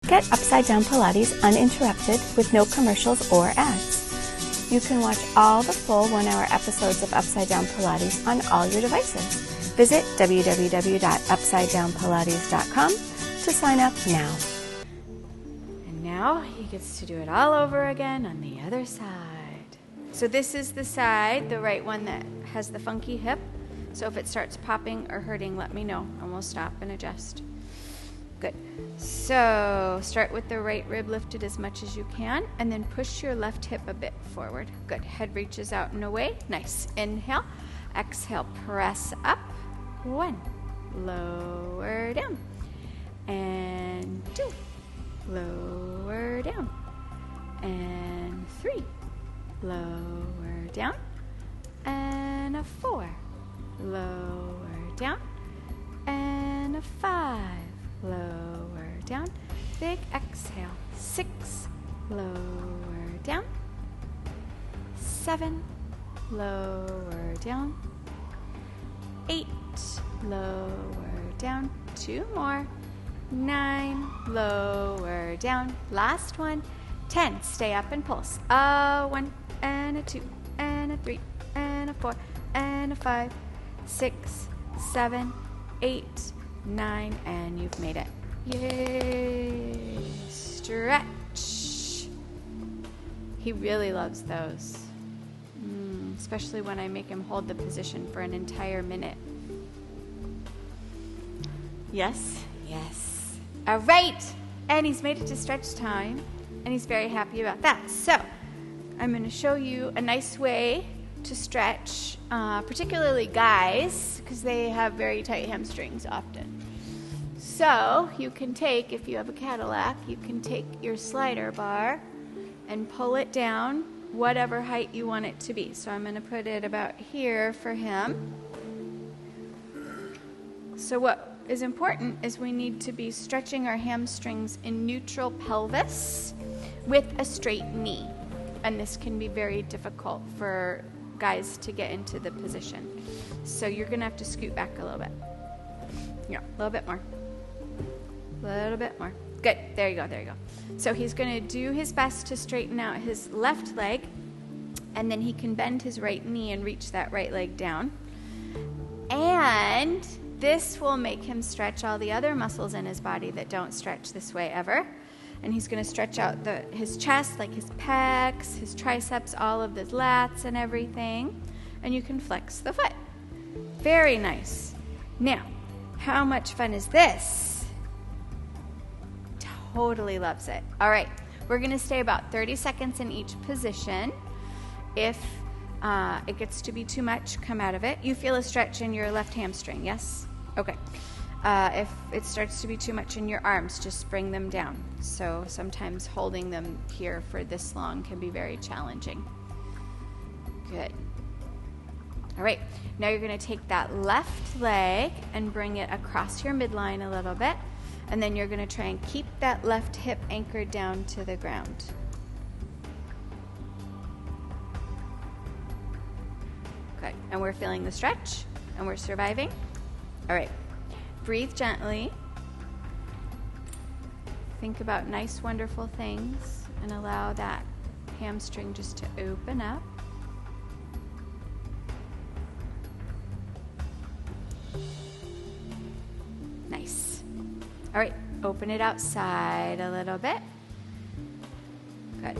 Get Upside Down Pilates uninterrupted with no commercials or ads. You can watch all the full 1-hour episodes of Upside Down Pilates on all your devices. Visit www.upsidedownpilates.com to sign up now. And now he gets to do it all over again on the other side. So this is the side, the right one that has the funky hip. So if it starts popping or hurting, let me know and we'll stop and adjust. Good. So start with the right rib lifted as much as you can and then push your left hip a bit forward. Good. Head reaches out and away. Nice. Inhale. Exhale. Press up. 1. Lower down. And 2. Lower down. And 3. Lower down. And a 4. Lower down. And a 5. Lower down. Big exhale. 6. Lower down. 7. Lower down. 8. Lower down. 2 more. 9. Lower down. Last one. 10. Stay up and pulse. A 1 and a 2 and a 3 and a 4 and a 5, 6, 7, 8, 9, and you've made it. Yay! Stretch. He really loves those, especially when I make him hold the position for an entire minute. Yes? Yes. All right, and he's made it to stretch time, and he's very happy about that. So I'm going to show you a nice way to stretch, particularly guys, because they have very tight hamstrings often. So you can take, if you have a Cadillac, you can take your slider bar and pull it down whatever height you want it to be. So I'm going to put it about here for him. So what is important is we need to be stretching our hamstrings in neutral pelvis with a straight knee. And this can be very difficult for guys to get into the position. So you're going to have to scoot back a little bit. Yeah, a little bit more. A little bit more. Good. There you go. There you go. So he's going to do his best to straighten out his left leg, and then he can bend his right knee and reach that right leg down. And this will make him stretch all the other muscles in his body that don't stretch this way ever. And he's going to stretch out his chest, like his pecs, his triceps, all of the lats and everything. And you can flex the foot. Very nice. Now, how much fun is this? Totally loves it. All right, we're going to stay about 30 seconds in each position. If it gets to be too much, come out of it. You feel a stretch in your left hamstring, yes? Okay. If it starts to be too much in your arms, just bring them down. So sometimes holding them here for this long can be very challenging. Good. All right, now you're going to take that left leg and bring it across your midline a little bit, and then you're going to try and keep that left hip anchored down to the ground. Good, and we're feeling the stretch, and we're surviving. All right. Breathe gently. Think about nice, wonderful things and allow that hamstring just to open up. Nice. All right, open it outside a little bit. Good.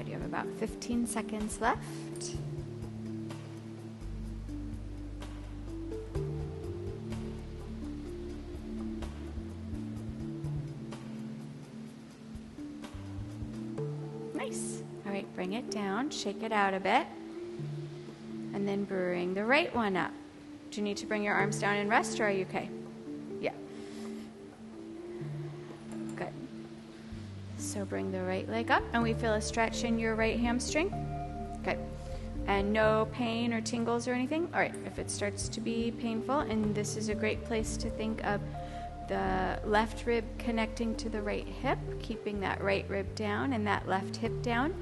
You have about 15 seconds left. Nice. All right, bring it down, shake it out a bit, and then bring the right one up. Do you need to bring your arms down and rest, or are you okay? Yeah. Good. So bring the right leg up, and we feel a stretch in your right hamstring. Good. And no pain or tingles or anything? All right, if it starts to be painful, and this is a great place to think of the left rib connecting to the right hip, keeping that right rib down and that left hip down.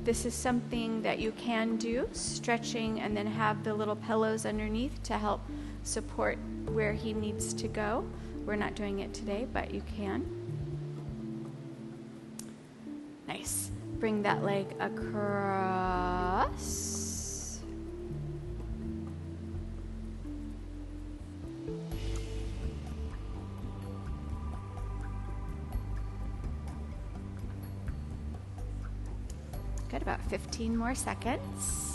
This is something that you can do, stretching, and then have the little pillows underneath to help support where he needs to go. We're not doing it today, but you can. Nice. Bring that leg across. Good, about 15 more seconds.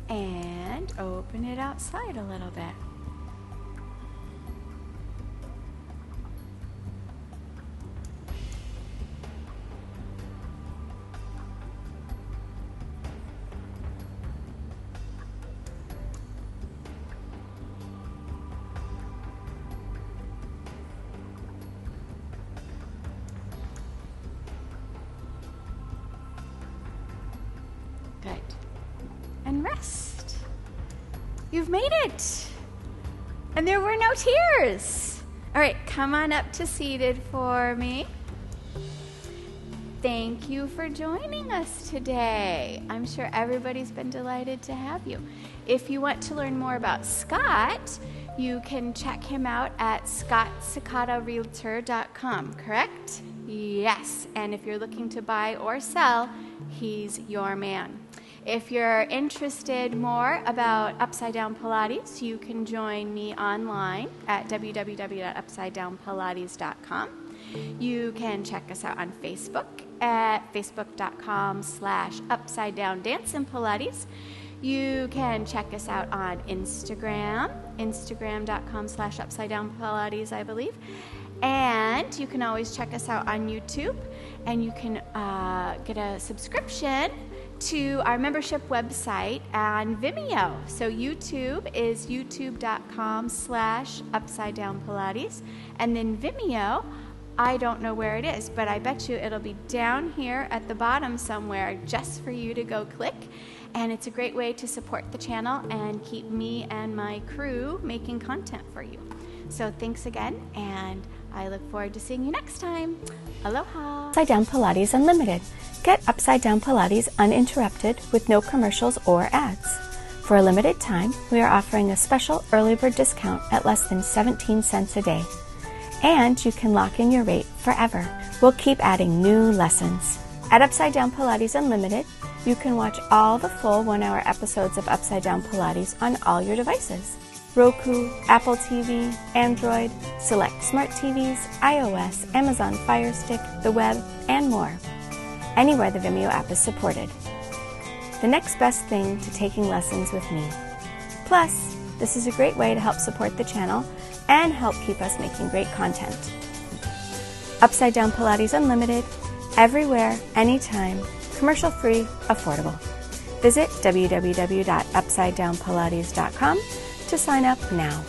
And open it outside a little bit. Good. And rest. You've made it. And there were no tears. All right, come on up to seated for me. Thank you for joining us today. I'm sure everybody's been delighted to have you. If you want to learn more about Scott, you can check him out at scottsicadarealtor.com, correct? Yes, and if you're looking to buy or sell, he's your man. If you're interested more about Upside Down Pilates, you can join me online at www.upsidedownpilates.com. You can check us out on Facebook at facebook.com/upsidedowndanceandpilates. You can check us out on Instagram, instagram.com/upsidedownpilates, I believe. And you can always check us out on YouTube, and you can get a subscription to our membership website on Vimeo. So YouTube is youtube.com/upsidedownpilates, and then Vimeo, I don't know where it is, but I bet you it'll be down here at the bottom somewhere just for you to go click. And it's a great way to support the channel and keep me and my crew making content for you. So thanks again, and I look forward to seeing you next time. Aloha. Upside Down Pilates Unlimited. Get Upside Down Pilates uninterrupted with no commercials or ads. For a limited time, we are offering a special early bird discount at less than 17 cents a day. And you can lock in your rate forever. We'll keep adding new lessons. At Upside Down Pilates Unlimited, you can watch all the full 1-hour episodes of Upside Down Pilates on all your devices. Roku, Apple TV, Android, select smart TVs, iOS, Amazon Fire Stick, the web, and more. Anywhere the Vimeo app is supported. The next best thing to taking lessons with me. Plus, this is a great way to help support the channel and help keep us making great content. Upside Down Pilates Unlimited, everywhere, anytime, commercial-free, affordable. Visit www.upsidedownpilates.com to sign up now.